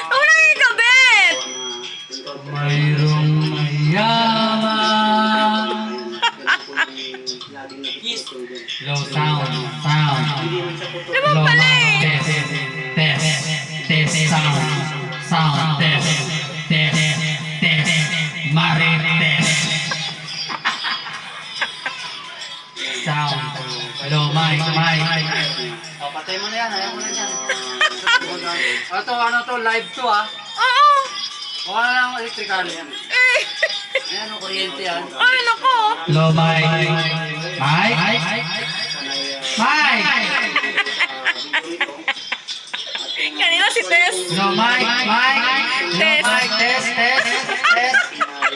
Huwag na ikabit! Mayroong mayaman. Low sound. Diba Low pala eh? Test, sound, test, marites. Sound, low mic. O, patay mo na yan, ayaw mo na dyan. Ano to, live to ah. Oo. Mukha na lang electrical yan. Eh. Ayan, kuryente yan. Ay, nako. Low mic. Kanina si Tess. Low mic.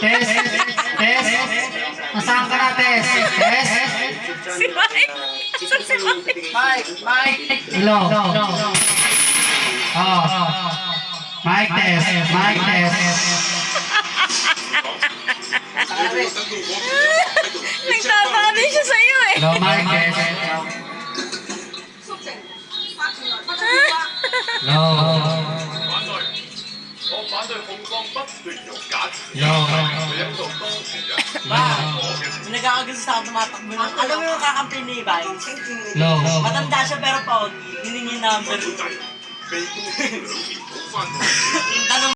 Test. Nasaan ka na, Tess? Si Mike. Sa si Mike. Mike! Low. Oh. Mic test. Nagtataka din siya sa'yo eh. Low mic test. Low. Nagkakagusto sa ako tumatakbo ng... Alam mo yung kakampi ni Ibai? Low. Matanda siya pero pogi. Yun yung number. Tanong